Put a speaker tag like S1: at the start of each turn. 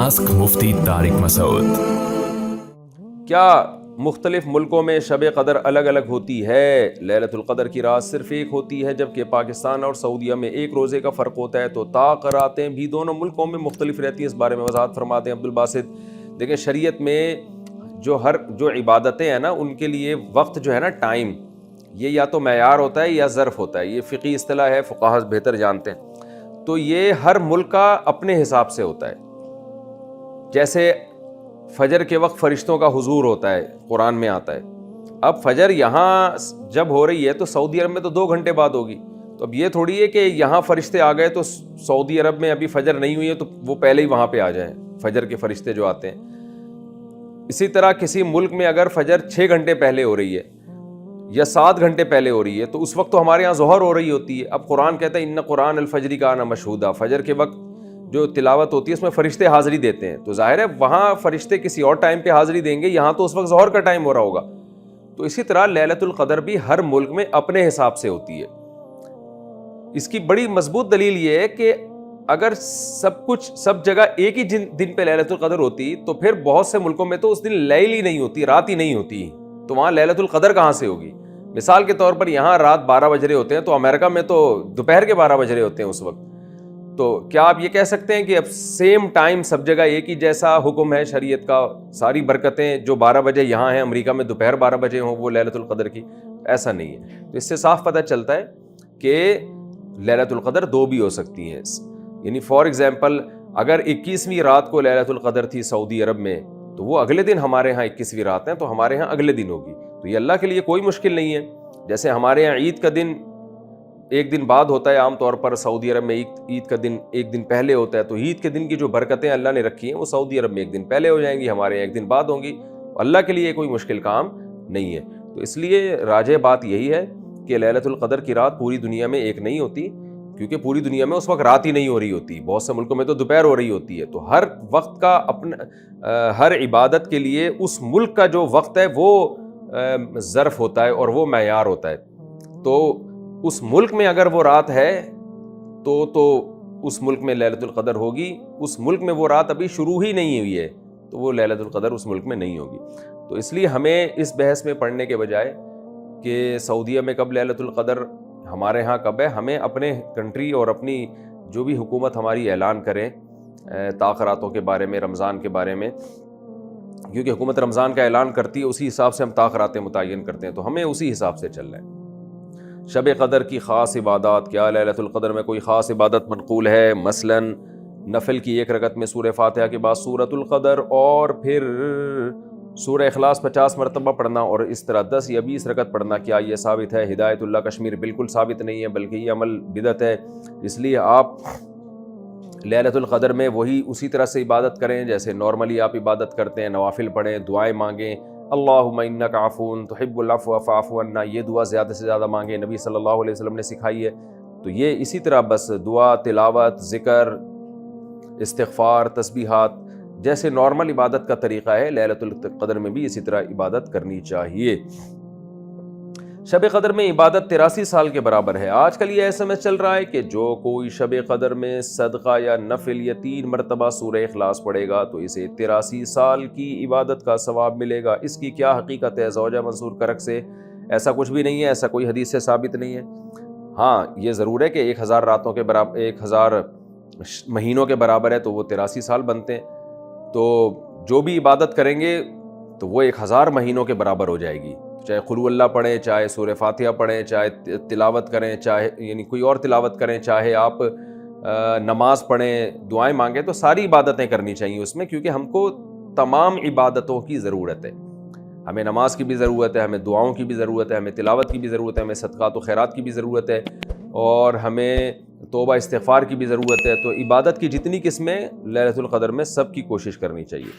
S1: Ask मुफ्ती तारिक मसूद।
S2: क्या मुख्तलिफ मुल्कों में शब क़दर अलग अलग होती है? लैलतुल क़दर की रात सिर्फ एक होती है, जबकि पाकिस्तान और सऊदीया में एक रोज़े का फ़र्क होता है। तो ताक़रातें भी दोनों मुल्कों में मुख्तलिफ रहती हैं। इस बारे में वज़ाहत फरमाते हैं अब्दुल बासित। देखिए, शरीयत में जो इबादतें हैं ना, उनके लिए वक्त जो है ना, टाइम, ये या तो मैयार होता है या ज़र्फ़ होता है। ये फ़िक़ी इस्तिलाह है, फ़ुक़हा बेहतर जानते हैं। तो ये हर मुल्क का अपने हिसाब से होता है। जैसे फजर के वक्त फरिश्तों का हुजूर होता है, कुरान में आता है। अब फजर यहाँ जब हो रही है तो सऊदी अरब में तो 2 घंटे बाद होगी। तो अब ये थोड़ी है कि यहाँ फरिश्ते आ गए तो सऊदी अरब में अभी फजर नहीं हुई है तो वो पहले ही वहाँ पे आ जाएं, फजर के फरिश्ते जो आते हैं। इसी तरह किसी मुल्क में अगर फजर 6 घंटे पहले हो रही है या 7 घंटे पहले हो रही है तो उस वक्त तो हमारे यहाँ ज़ोहर हो रही होती है। अब कुरान कहता है इन्ना कुरान अल-फजरी काना मशहूदा, फजर के वक्त जो तिलावत होती है उसमें फरिश्ते हाज़िरी देते हैं। तो जाहिर है वहाँ फरिश्ते किसी और टाइम पे हाज़िरी देंगे, यहाँ तो उस वक्त ज़ोहर का टाइम हो रहा होगा। तो इसी तरह लैलतुल क़दर भी हर मुल्क में अपने हिसाब से होती है। इसकी बड़ी मजबूत दलील ये है कि अगर सब जगह एक ही दिन पे लैलतुल क़दर होती तो फिर बहुत से मुल्कों में तो उस दिन लैल ही नहीं होती, रात ही नहीं होती, तो वहाँ लैलतुल क़दर कहाँ से होगी? मिसाल के तौर पर यहाँ रात 12 बज रहे होते हैं तो अमेरिका में तो दोपहर के 12 बज रहे होते हैं उस वक्त। तो क्या आप ये कह सकते हैं कि अब सेम टाइम सब जगह एक ही जैसा हुक्म है शरीयत का? सारी बरकतें जो 12 बजे यहाँ हैं अमेरिका में दोपहर 12 बजे हों वो लैलतुल क़दर की? ऐसा नहीं है। तो इससे साफ पता चलता है कि लैलतुल क़दर 2 भी हो सकती हैं। यानी फॉर एग्जाम्पल अगर 21वीं रात को लैलतुल क़दर थी सऊदी अरब में तो वो अगले दिन हमारे यहाँ 21वीं रात है तो हमारे यहाँ अगले दिन होगी। तो ये अल्लाह के लिए कोई मुश्किल नहीं है। जैसे हमारे यहाँ ईद का दिन एक दिन बाद होता है आमतौर पर, सऊदी अरब में ईद का दिन एक दिन पहले होता है। तो ईद के दिन की जो बरकतें अल्लाह ने रखी हैं वो सऊदी अरब में एक दिन पहले हो जाएंगी, हमारे यहाँ एक दिन बाद होंगी। अल्लाह के लिए कोई मुश्किल काम नहीं है। तो इसलिए राजे बात यही है कि लैलतुल क़दर की रात पूरी दुनिया में एक नहीं होती, क्योंकि पूरी दुनिया में उस वक्त रात ही नहीं हो रही होती, बहुत से मुल्कों में तो दोपहर हो रही होती है। तो हर वक्त का अपना हर इबादत के लिए उस मुल्क का जो वक्त है वो ज़र्फ़ होता है और वो मैयार होता है। तो उस मुल्क में अगर वो रात है तो उस मुल्क में लैलतुल क़दर होगी। उस मुल्क में वो रात अभी शुरू ही नहीं हुई है तो वो लैलतुल क़दर उस मुल्क में नहीं होगी। तो इसलिए हमें इस बहस में पढ़ने के बजाय कि सऊदीया में कब लैलतुल क़दर, हमारे यहाँ कब है, हमें अपने कंट्री और अपनी जो भी हुकूमत हमारी ऐलान करें ताक़रातों के बारे में, रमज़ान के बारे में, क्योंकि हुकूमत रमज़ान का ऐलान करती है उसी हिसाब से हम ताक़रातें मुतय्यन करते हैं, तो हमें उसी हिसाब से चलना है। शब क़दर की ख़ास इबादत, क्या लैलतुल क़दर में कोई ख़ास इबादत मनक़ूल है? मसलन नफल की 1 रकत में सूरह फ़ातिहा के बाद सूरतुल क़दर और फिर सूरह इख़लास 50 मरतबा पढ़ना और इस तरह 10 या 20 रकत पढ़ना, क्या ये साबित है? हिदायतुल्लाह कश्मीर बिल्कुल साबित नहीं है, बल्कि ये अमल बिदअत है। इसलिए आप लैलतुल क़दर में वही उसी तरह से इबादत करें जैसे नॉर्मली आप इबादत करते हैं, नवाफिल पढ़ें, दुआएँ मांगें। अल्लाहुम्मा इन्नका अफ़ून तुहिब्बुल अफ़्व फ़अफ़ु अन्ना, ये दुआ ज़्यादा से ज़्यादा मांगे, नबी सल्लल्लाहु अलैहि वसल्लम ने सिखाई है। तो ये इसी तरह बस दुआ, तिलावत, ज़िक्र, इस्तिग़फ़ार, तस्बीहात जैसे नॉर्मल इबादत का तरीक़ा है, लैलतुल क़दर में भी इसी तरह इबादत करनी चाहिए। शब क़दर में इबादत 83 साल के बराबर है। आजकल ये SMS चल रहा है कि जो कोई शब क़दर में सदका या नफिल या 3 मरतबा सूरह इख़लास पढ़ेगा तो इसे 83 साल की इबादत का सवाब मिलेगा। इसकी क्या हकीकत है? ज़ौजा मंसूर करक से ऐसा कुछ भी नहीं है, ऐसा कोई हदीस से साबित नहीं है। हाँ, ये ज़रूर है कि 1000 रातों के बराबर, 1000 महीनों के बराबर है तो वो 83 साल बनते हैं। तो जो भी इबादत करेंगे तो वो 1000 महीनों के बराबर हो जाएगी। चाहे कुल अल्लाह पढ़ें, चाहे सूरह फ़ातिहा पढ़ें, चाहे तिलावत करें, चाहे यानी कोई और तिलावत करें, चाहे आप नमाज पढ़ें, दुआएं मांगें, तो सारी इबादतें करनी चाहिए उसमें, क्योंकि हमको तमाम इबादतों की ज़रूरत है। हमें नमाज की भी ज़रूरत है, हमें दुआओं की भी ज़रूरत है, हमें तिलावत की भी ज़रूरत है, हमें सदक़ात व खैरात की भी ज़रूरत है और हमें तौबा इस्तिग़फ़ार की भी ज़रूरत है। तो इबादत की जितनी किस्में लैलतुल क़दर में सब की कोशिश करनी चाहिए।